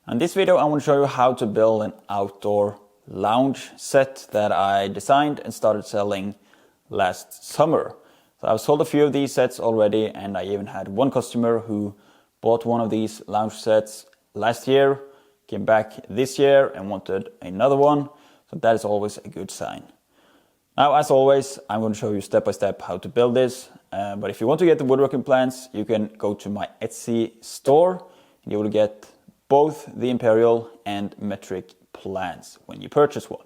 In this video, I want to show you how to build an outdoor lounge set that I designed and started selling last summer. So I've sold a few of these sets already, and I even had one customer who bought one of these lounge sets last year, came back this year and wanted another one. So that is always a good sign. Now, as always, I'm going to show you step by step how to build this. But if you want to get the woodworking plans, you can go to my Etsy store and you will get both the imperial and metric plans when you purchase one.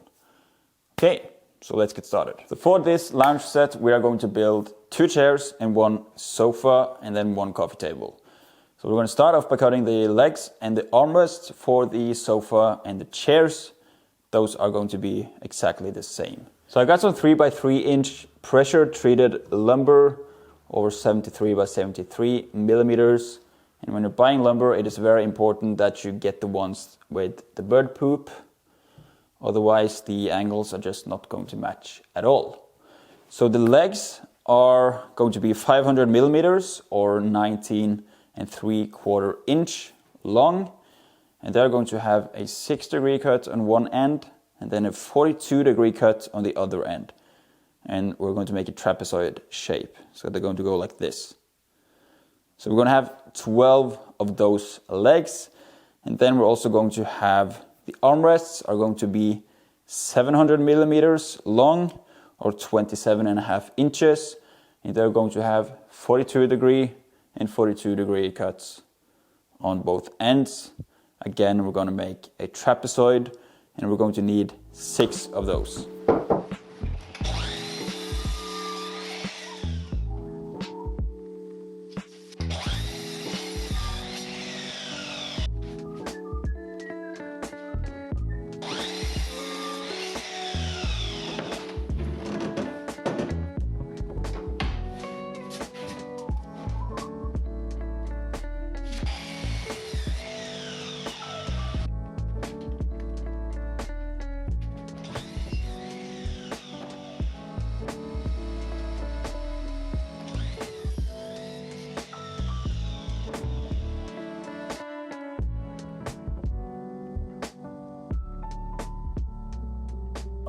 Okay, so let's get started. So for this lounge set, we are going to build 2 chairs and 1 sofa and then 1 coffee table. So we're going to start off by cutting the legs and the armrests for the sofa and the chairs. Those are going to be exactly the same. So I got some 3x3 inch pressure treated lumber over 73 by 73 millimeters. And when you're buying lumber, it is very important that you get the ones with the bird poop. Otherwise, the angles are just not going to match at all. So the legs are going to be 500 millimeters or 19 3/4 inch long. And they're going to have a 6-degree cut on one end and then a 42-degree cut on the other end. And we're going to make a trapezoid shape. So they're going to go like this. So we're going to have 12 of those legs. And then we're also going to have the armrests are going to be 700 millimeters long or 27.5 inches. And they're going to have 42-degree and 42-degree cuts on both ends. Again, we're going to make a trapezoid and we're going to need 6 of those.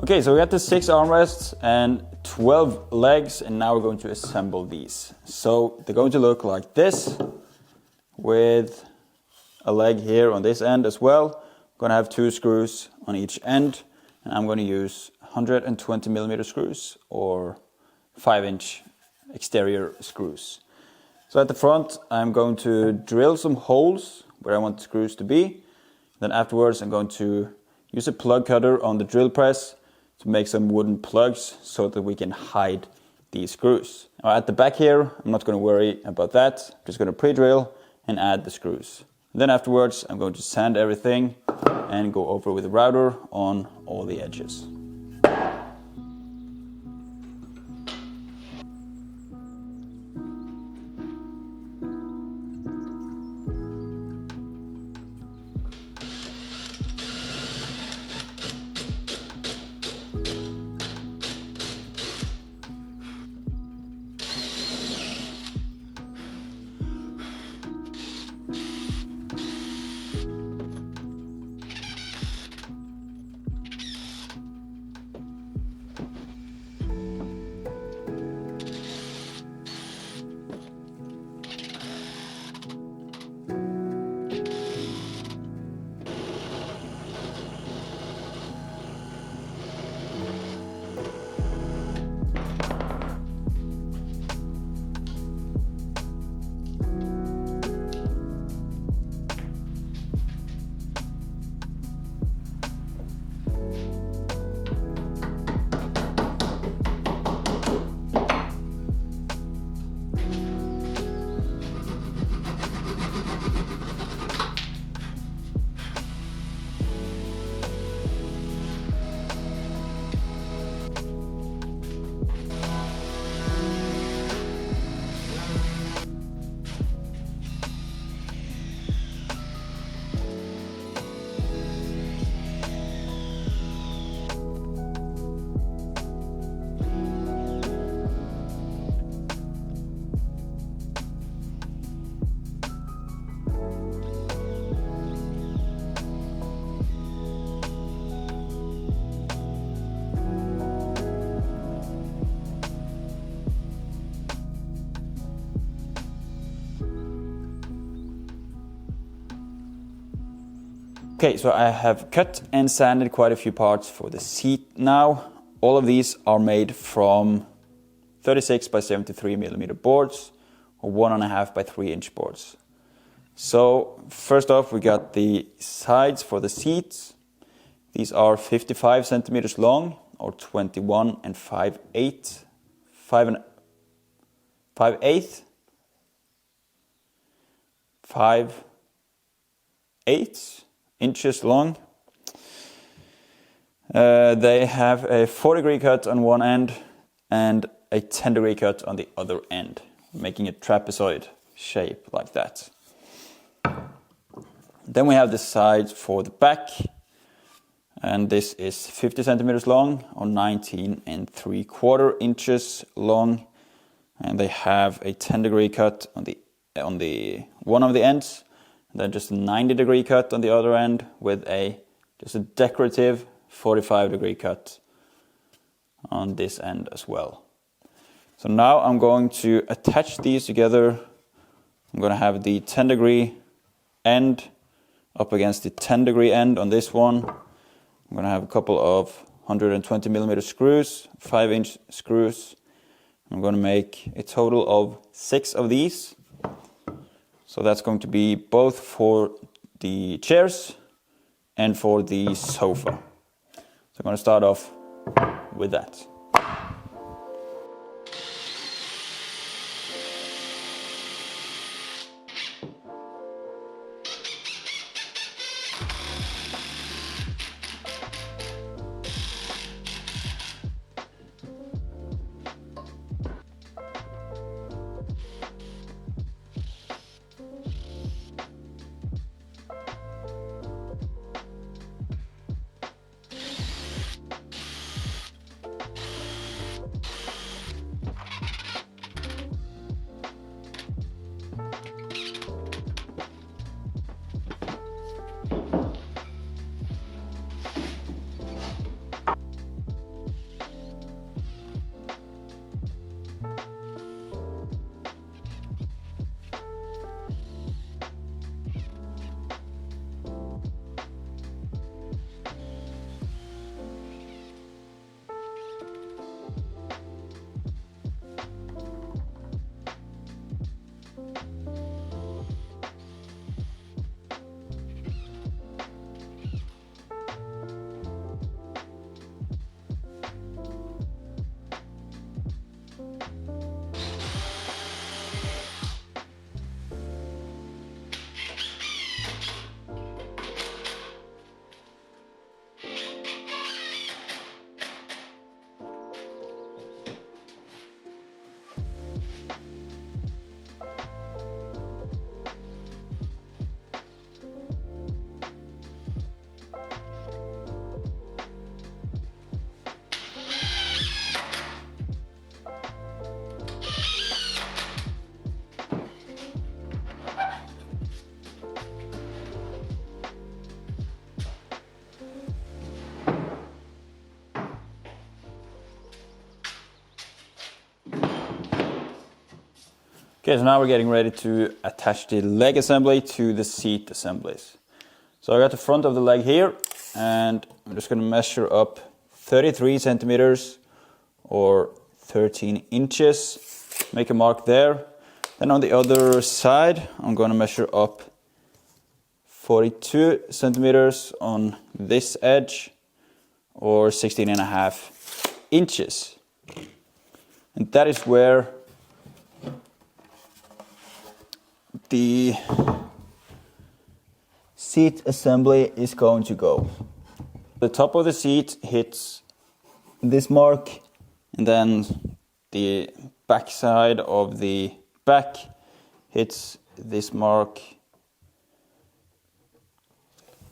Okay, so we got the 6 armrests and 12 legs, and now we're going to assemble these. So they're going to look like this, with a leg here on this end as well. I'm going to have 2 screws on each end, and I'm going to use 120 millimeter screws or 5-inch exterior screws. So at the front, I'm going to drill some holes where I want the screws to be. Then afterwards, I'm going to use a plug cutter on the drill press to make some wooden plugs so that we can hide these screws. Now at the back here, I'm not going to worry about that. I'm just going to pre-drill and add the screws. And then afterwards, I'm going to sand everything and go over with a router on all the edges. Okay, so I have cut and sanded quite a few parts for the seat now. All of these are made from 36 by 73 millimeter boards or 1.5 by 3 inch boards. So first off, we got the sides for the seats. These are 55 centimeters long or 21 and 5/8 inches long. They have a 4-degree cut on one end and a 10-degree cut on the other end, making a trapezoid shape like that. Then we have the sides for the back, and this is 50 centimeters long or 19 and 3/4 inches long, and they have a 10-degree cut on the one of the ends, and then just a 90-degree cut on the other end with just a decorative 45-degree cut on this end as well. So now I'm going to attach these together. I'm going to have the 10-degree end up against the 10-degree end on this one. I'm going to have a couple of 120 millimeter screws, 5-inch screws. I'm going to make a total of 6 of these. So that's going to be both for the chairs and for the sofa. So I'm going to start off with that. Okay, so now we're getting ready to attach the leg assembly to the seat assemblies. So I got the front of the leg here, and I'm just going to measure up 33 centimeters or 13 inches. Make a mark there. Then on the other side, I'm going to measure up 42 centimeters on this edge or 16.5 inches. And that is where the seat assembly is going to go. The top of the seat hits this mark, and then the back side of the back hits this mark.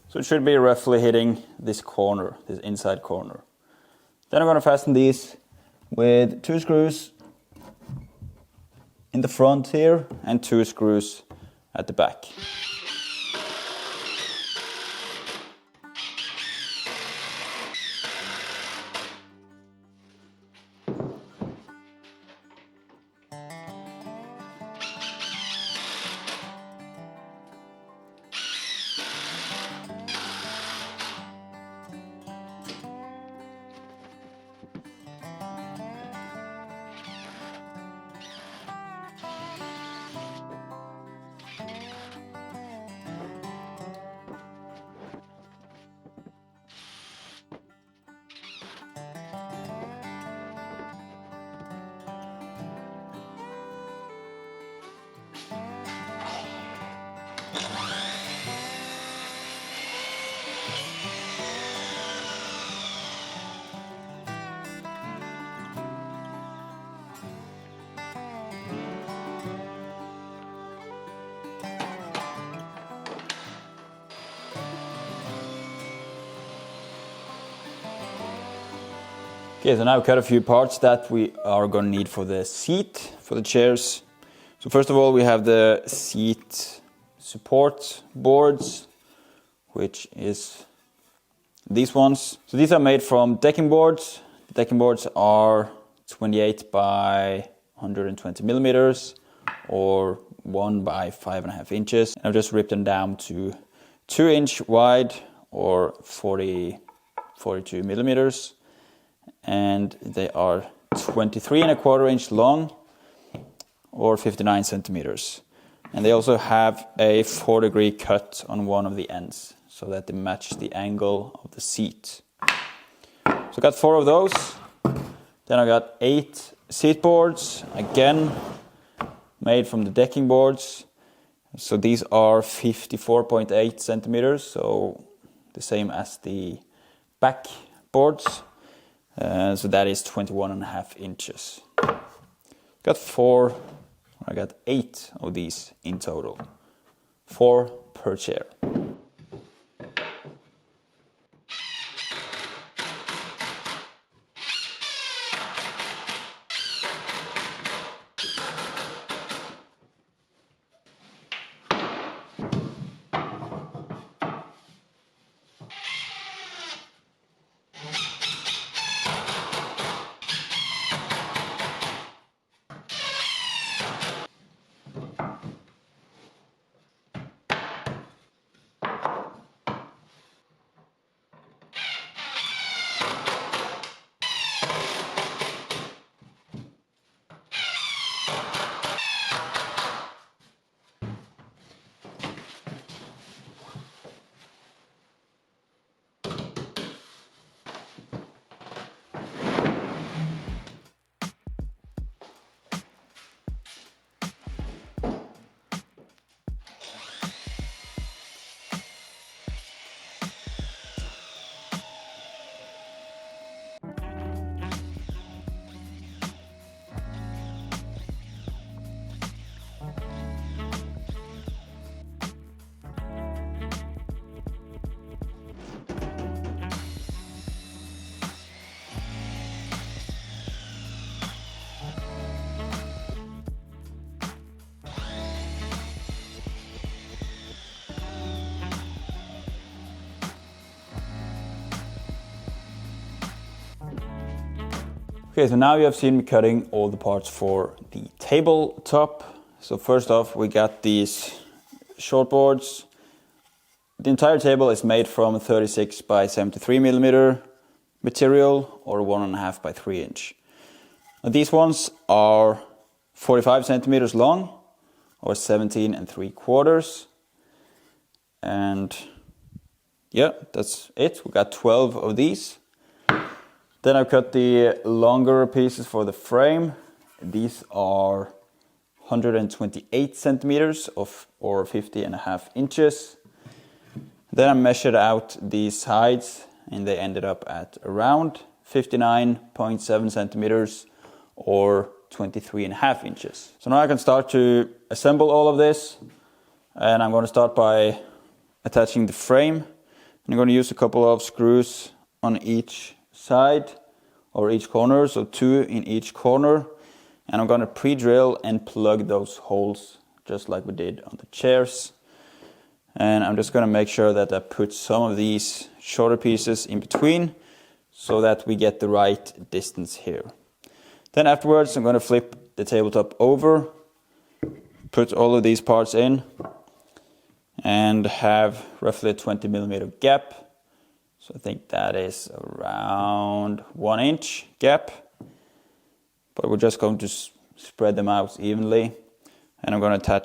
So it should be roughly hitting this corner, this inside corner. Then I'm going to fasten these with 2 screws in the front here and 2 screws at the back. Okay, so now I've cut a few parts that we are going to need for the seat, for the chairs. So first of all, we have the seat support boards, which is these ones. So these are made from decking boards. The decking boards are 28 by 120 millimeters or 1 by 5.5 inches. And I've just ripped them down to 2-inch wide or 42 millimeters. And they are 23.25 inch long or 59 centimeters. And they also have a 4-degree cut on one of the ends so that they match the angle of the seat. So I got 4 of those. Then I got 8 seat boards, again made from the decking boards. So these are 54.8 centimeters, so the same as the back boards. So that is 21.5 inches. I got 8 of these in total, 4 per chair. Okay, so now you have seen me cutting all the parts for the tabletop. So first off, we got these short boards. The entire table is made from 36 by 73 millimeter material or 1.5 by 3 inch. Now these ones are 45 centimeters long or 17.75. And yeah, that's it. We got 12 of these. Then I've cut the longer pieces for the frame. These are 128 centimeters or 50.5 inches. Then I measured out the sides and they ended up at around 59.7 centimeters or 23.5 inches. So now I can start to assemble all of this, and I'm going to start by attaching the frame. I'm going to use a couple of screws on each side or each corner, so 2 in each corner, and I'm going to pre-drill and plug those holes just like we did on the chairs. And I'm just going to make sure that I put some of these shorter pieces in between so that we get the right distance here. Then afterwards I'm going to flip the tabletop over, put all of these parts in, and have roughly a 20 millimeter gap. So I think that is around 1 inch gap, but we're just going to spread them out evenly, and I'm going to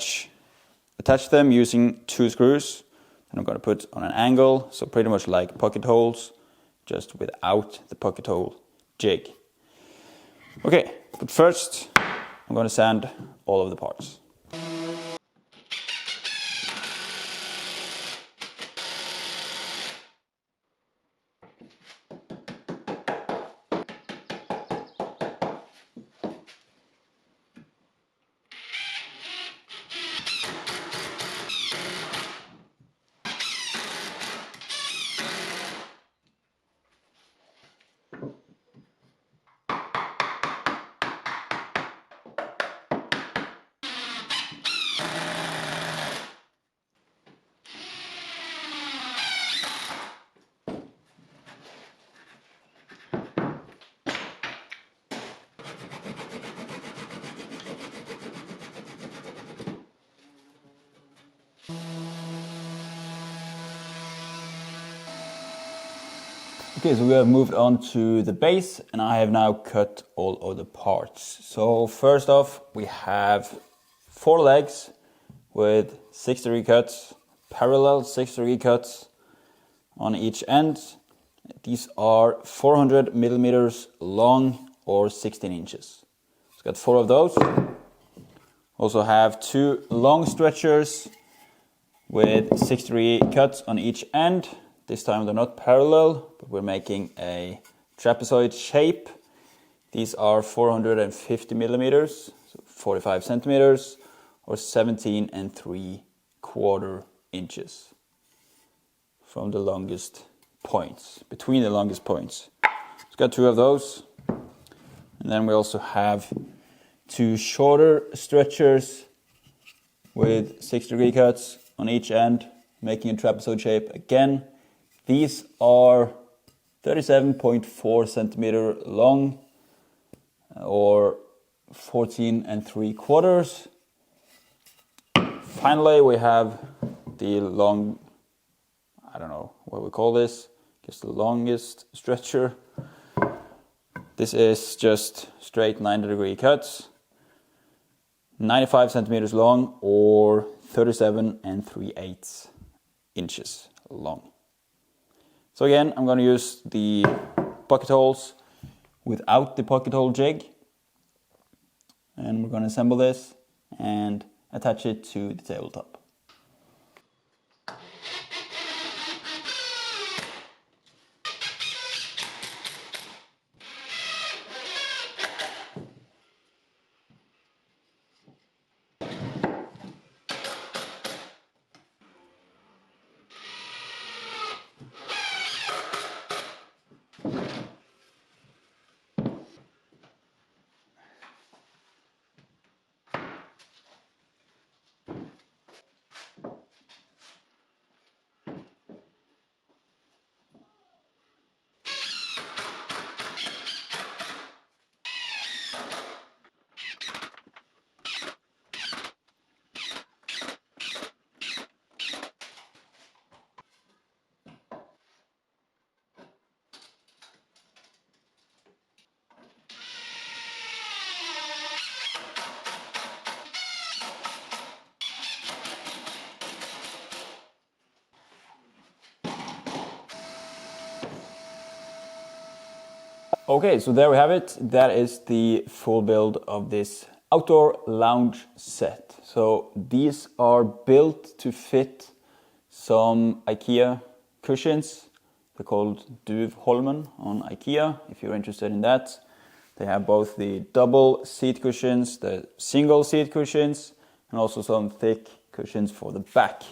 attach them using 2 screws, and I'm going to put on an angle, so pretty much like pocket holes, just without the pocket hole jig. Okay, but first I'm going to sand all of the parts. Okay, so we have moved on to the base and I have now cut all of the parts. So first off, we have 4 legs with 6-degree cuts, parallel 6-degree cuts on each end. These are 400 millimeters long or 16 inches. It's got 4 of those. Also have 2 long stretchers with 6-degree cuts on each end. This time they're not parallel, but we're making a trapezoid shape. These are 450 millimeters, so 45 centimeters, or 17 3/4 inches from the longest points, between the longest points. It's got 2 of those. And then we also have 2 shorter stretchers with 6-degree cuts on each end, making a trapezoid shape again. These are 37.4 centimeter long or 14 3/4. Finally, we have the long, I don't know what we call this, just the longest stretcher. This is just straight 90-degree cuts, 95 centimeters long or 37 3/8 inches long. So again, I'm going to use the pocket holes without the pocket hole jig. And we're going to assemble this and attach it to the tabletop. Okay, so there we have it. That is the full build of this outdoor lounge set. So these are built to fit some IKEA cushions. They're called Duvholmen on IKEA, if you're interested in that. They have both the double seat cushions, the single seat cushions, and also some thick cushions for the back.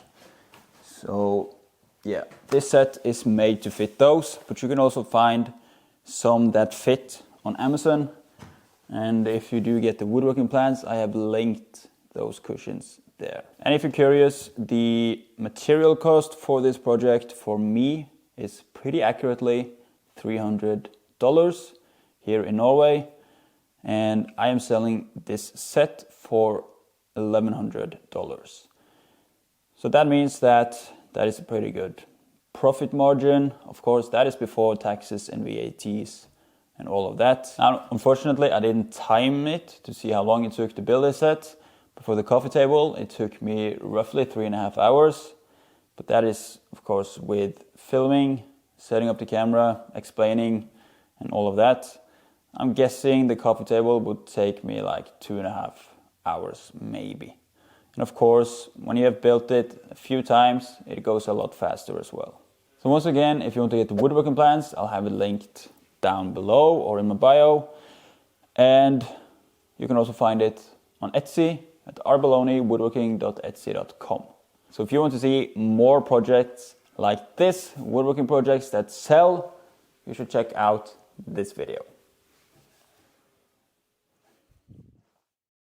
So yeah, this set is made to fit those, but you can also find some that fit on Amazon. And if you do get the woodworking plans, I have linked those cushions there. And if you're curious, the material cost for this project for me is pretty accurately $300 here in Norway. And I am selling this set for $1,100. So that means that is a pretty good profit margin. Of course, that is before taxes and VATs and all of that. Now, unfortunately, I didn't time it to see how long it took to build this set. But for the coffee table, it took me roughly 3.5 hours. But that is, of course, with filming, setting up the camera, explaining, and all of that. I'm guessing the coffee table would take me like 2.5 hours, maybe. And of course, when you have built it a few times, it goes a lot faster as well. So once again, if you want to get the woodworking plans, I'll have it linked down below or in my bio. And you can also find it on Etsy at arbeloniwoodworking.etsy.com. So if you want to see more projects like this, woodworking projects that sell, you should check out this video.